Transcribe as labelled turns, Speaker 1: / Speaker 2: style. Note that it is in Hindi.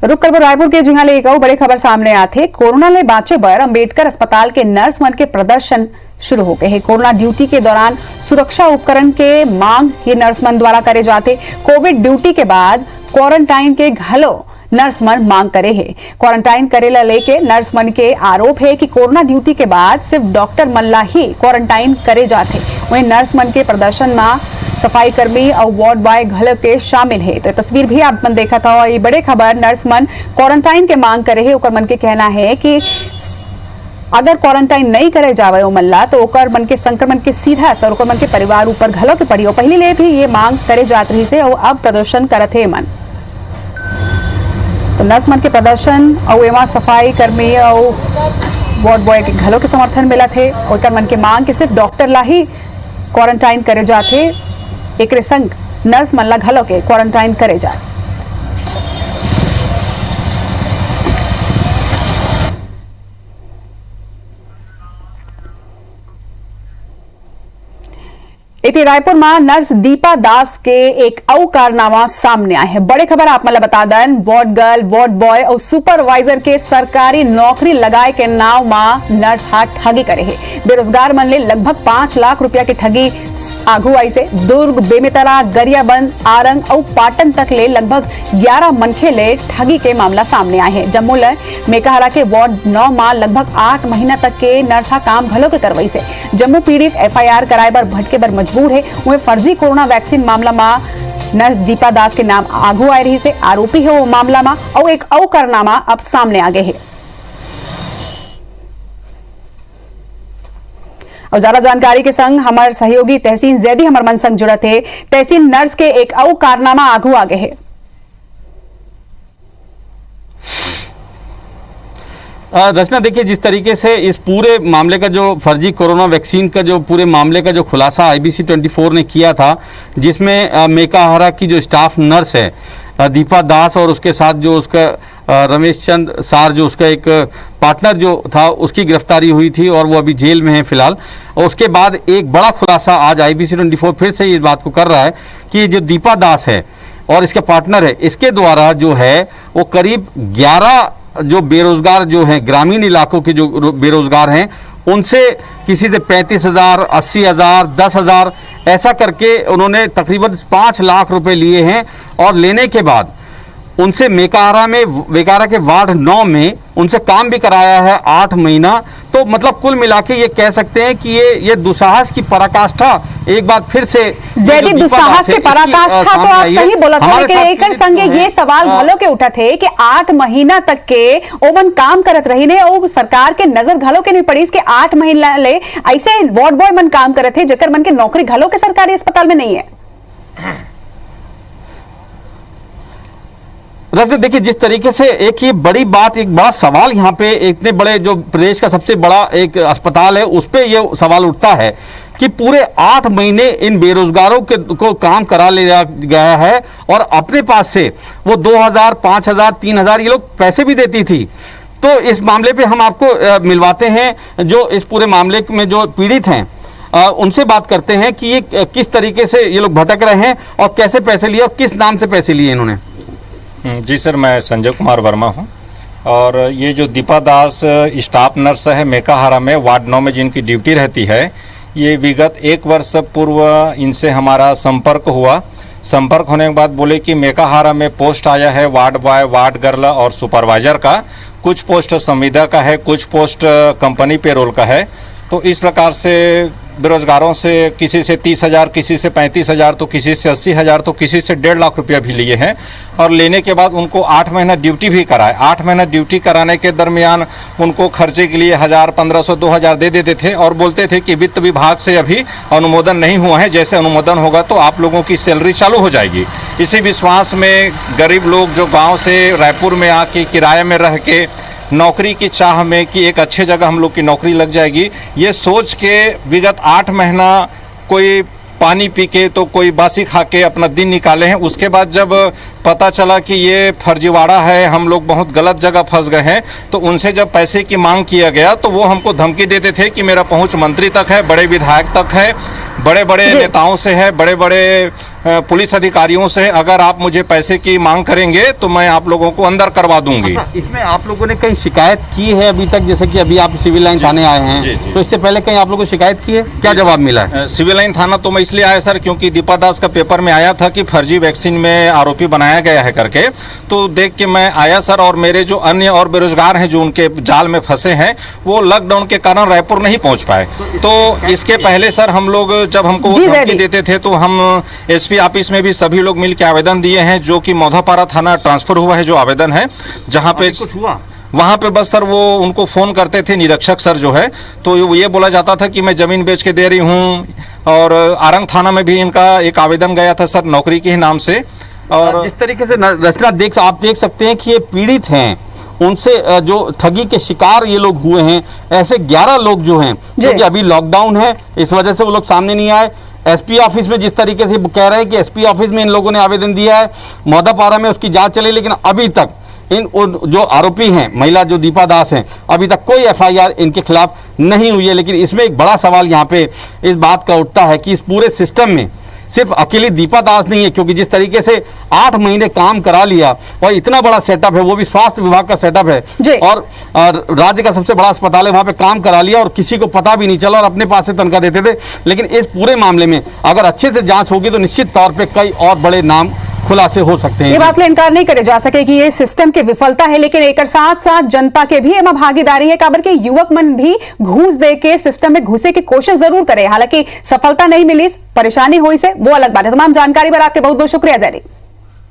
Speaker 1: रुक कर रायपुर के जिहां ले गए बड़े खबर सामने आते कोरोना ले बाचे बर अंबेडकर अस्पताल के नर्स मन के प्रदर्शन शुरू हो गए हैं। कोरोना ड्यूटी के दौरान सुरक्षा उपकरण के मांग ये नर्स मन द्वारा करे जाते। कोविड ड्यूटी के बाद क्वारंटाइन के घलो नर्स मन मांग करे है। क्वारंटाइन करेला लेके नर्स मन के आरोप है कि कोरोना ड्यूटी के बाद सिर्फ डॉक्टर मन ला ही क्वारंटाइन करे जाते। वहीं नर्स मन के प्रदर्शन में सफाई कर्मी और वार्ड बॉय घल के शामिल है। तो तस्वीर भी आप मन देखा था। और ये बड़े खबर नर्स मन क्वारंटाइन के मांग करे है। ओकर मन के कहना है कि अगर क्वारंटाइन नहीं करे जावे ओ मल्ला तो ओकर मन के संक्रमण के सीधा असर ओकर मन के परिवार ऊपर घलो के पड़ी। पहले ले भी ये मांग करे जात रही से और अब प्रदर्शन करत है मन। तो नर्स मन के प्रदर्शन और एवं सफाई कर्मी और वार्ड बॉय के घलों के समर्थन मिला थे। और मन के मांग कि सिर्फ डॉक्टर ला ही क्वारंटाइन करे जाते। एक संग नर्स मन ला घलों के क्वारंटाइन करे जाते। इति रायपुर में नर्स दीपा दास के एक और कारनामा सामने आए हैं। बड़े खबर आप मतलब बता दें। वार्ड गर्ल, वार्ड बॉय और सुपरवाइजर के सरकारी नौकरी लगाए के नाव में नर्स हाथ ठगी करे है। बेरोजगार मन ले लगभग 5 लाख रुपया की ठगी आगू आई से दुर्ग, बेमेतरा, गरियाबंद, आरंग और पाटन तक ले लगभग 11 मनखे ले ठगी के मामला सामने आए हैं। जम्मू ले मेकाहारा के वार्ड 9 में लगभग 8 महीना तक के नर्सा काम घलो के करवाई से। जम्मू पीड़ित FIR कराए बर भटके बर मजबूर है। वह फर्जी कोरोना वैक्सीन मामला में नर्स दीपा दास के नाम आगू आए रही से आरोपी है वो मामला में। और एक और कारनामा अब सामने आ गए है। और ज्यादा जानकारी के संग हमारे सहयोगी तहसीन जैदी हमारे मन संग जुड़त है। तहसीन, नर्स के एक और कारनामा आगू आगे है।
Speaker 2: रचना, देखिए जिस तरीके से इस पूरे मामले का जो फर्जी कोरोना वैक्सीन का जो पूरे मामले का जो खुलासा IBC 24 ने किया था, जिसमें मेकाहारा की जो स्टाफ नर्स है दीपा दास और उसके साथ जो उसका रमेश चंद सार जो उसका एक पार्टनर जो था उसकी गिरफ्तारी हुई थी और वो अभी जेल में है फिलहाल। और उसके बाद एक बड़ा खुलासा आज IBC 24 फिर से इस बात को कर रहा है कि जो दीपा दास है और इसके पार्टनर है, इसके द्वारा जो है वो करीब 11 जो बेरोजगार जो हैं, ग्रामीण इलाकों के जो बेरोजगार हैं, उनसे किसी से 35,000, 80,000, 10,000 ऐसा करके उन्होंने तकरीबन 5 लाख रुपए लिए हैं। और लेने के बाद उनसे मेकाहारा के वार्ड 9 में उनसे काम भी कराया है 8 महीना। तो मतलब कुल मिला के ये कह सकते हैं कि ये दुस्साहस की पराकाष्ठा एक बार फिर से
Speaker 1: दुस्साहस की पराकाष्ठा तो आप सही बोला था। लेकिन एक संगे ये सवाल घलो के उठा थे कि 8 महीना तक के ओमन काम करत रही ने और सरकार के नजर घलो के नहीं पड़ी इसके 8 महीना ले ऐसे वार्ड बॉय मन काम करत थे जकर मन के नौकरी घलो के सरकारी अस्पताल में नहीं है।
Speaker 2: देखिए जिस तरीके से एक ये बड़ी बात, एक बड़ा सवाल यहाँ पे इतने बड़े जो प्रदेश का सबसे बड़ा एक अस्पताल है उस पे ये सवाल उठता है कि पूरे 8 महीने इन बेरोजगारों को काम करा लिया गया है और अपने पास से वो 2,000, 5,000, 3,000 ये लोग पैसे भी देती थी। तो इस मामले पे हम आपको मिलवाते हैं जो इस पूरे मामले में जो पीड़ित हैं उनसे बात करते हैं कि ये किस तरीके से ये लोग भटक रहे हैं और कैसे पैसे लिए और किस नाम से पैसे लिए इन्होंने।
Speaker 3: जी सर, मैं संजय कुमार वर्मा हूं और ये जो दीपा दास स्टाफ नर्स है मेकाहारा में वार्ड 9 में जिनकी ड्यूटी रहती है, ये विगत 1 वर्ष पूर्व इनसे हमारा संपर्क हुआ। संपर्क होने के बाद बोले कि मेकाहारा में पोस्ट आया है वार्ड बॉय, वार्ड गर्ल और सुपरवाइजर का। कुछ पोस्ट संविदा का है, कुछ पोस्ट कंपनी पेरोल का है। तो इस प्रकार से बेरोजगारों से किसी से 30,000, किसी से 35,000, तो किसी से 80,000, तो किसी से 1.5 लाख रुपया भी लिए हैं। और लेने के बाद उनको 8 महीना ड्यूटी भी कराए। 8 महीना ड्यूटी कराने के दरमियान उनको खर्चे के लिए 1,000, 1,500, 2,000 दे देते थे और बोलते थे कि वित्त विभाग से अभी अनुमोदन नहीं हुआ है, जैसे अनुमोदन होगा तो आप लोगों की सैलरी चालू हो जाएगी। इसी विश्वास में गरीब लोग जो गाँव से रायपुर में आके किराए में रह के नौकरी की चाह में कि एक अच्छे जगह हम लोग की नौकरी लग जाएगी, ये सोच के विगत 8 महीना कोई पानी पी के तो कोई बासी खा के अपना दिन निकाले हैं। उसके बाद जब पता चला कि ये फर्जीवाड़ा है, हम लोग बहुत गलत जगह फंस गए हैं, तो उनसे जब पैसे की मांग किया गया तो वो हमको धमकी देते थे कि मेरा पहुंच मंत्री तक है, बड़े विधायक तक है, बड़े बड़े नेताओं से है, बड़े बड़े पुलिस अधिकारियों से, अगर आप मुझे पैसे की मांग करेंगे तो मैं आप लोगों को अंदर करवा दूंगी।
Speaker 2: इसमें आप लोगों ने कहीं शिकायत की है अभी तक? जैसे कि अभी आप सिविल लाइन थाने आए हैं, तो इससे पहले कहीं आप लोगों को शिकायत की है? क्या जवाब मिला है?
Speaker 3: सिविल लाइन थाना तो मैं इसलिए आया सर क्योंकि दीपा दास का पेपर में आया था कि फर्जी वैक्सीन में आरोपी बनाया गया है करके, तो देख के मैं आया सर। और मेरे जो अन्य और बेरोजगार हैं जो उनके जाल में फंसे हैं, वो लॉकडाउन के कारण रायपुर नहीं पहुंच पाए। तो इसके पहले सर हम लोग जब हमको वो धमकी देते थे तो हम एसपी ऑफिस में भी सभी लोग मिल के आवेदन दिए हैं, जो कि मौधापारा थाना ट्रांसफर हुआ है जो आवेदन है, जहाँ पे
Speaker 2: कुछ हुआ
Speaker 3: वहाँ पे बस सर वो उनको फ़ोन करते थे निरीक्षक सर जो है, तो ये बोला जाता था कि मैं ज़मीन बेच के दे रही हूँ। और आरंग थाना में भी इनका एक आवेदन गया था सर नौकरी के ही नाम से। और
Speaker 2: जिस तरीके से रचना आप देख सकते हैं कि ये पीड़ित हैं, उनसे जो ठगी के शिकार ये लोग हुए हैं, ऐसे 11 लोग जो हैं, क्योंकि अभी लॉकडाउन है इस वजह से वो लोग सामने नहीं आए। एसपी ऑफिस में जिस तरीके से कह रहे हैं कि एसपी ऑफिस में इन लोगों ने आवेदन दिया है, मौदापारा में उसकी जांच चली, लेकिन अभी तक इन जो आरोपी हैं, महिला जो दीपा दास हैं, अभी तक कोई एफआईआर इनके खिलाफ नहीं हुई है। लेकिन इसमें एक बड़ा सवाल यहाँ पे इस बात का उठता है कि इस पूरे सिस्टम में सिर्फ अकेली दीपा दास नहीं है, क्योंकि जिस तरीके से 8 महीने काम करा लिया और इतना बड़ा सेटअप है, वो भी स्वास्थ्य विभाग का सेटअप है और राज्य का सबसे बड़ा अस्पताल है, वहां पे काम करा लिया और किसी को पता भी नहीं चला और अपने पास से तनख्वाह देते थे। लेकिन इस पूरे मामले में अगर अच्छे से जांच होगी तो निश्चित तौर पे कई और बड़े नाम खुलासे हो सकते हैं।
Speaker 1: ये बात में इनकार नहीं करे जा सके कि ये सिस्टम की विफलता है, लेकिन एक साथ साथ जनता के भी एवं भागीदारी है। काबर के युवक मन भी घूस दे के सिस्टम में घुसे की कोशिश जरूर करे, हालांकि सफलता नहीं मिली, परेशानी हुई से वो अलग बात है। तमाम जानकारी पर आपके बहुत बहुत शुक्रिया जैरी।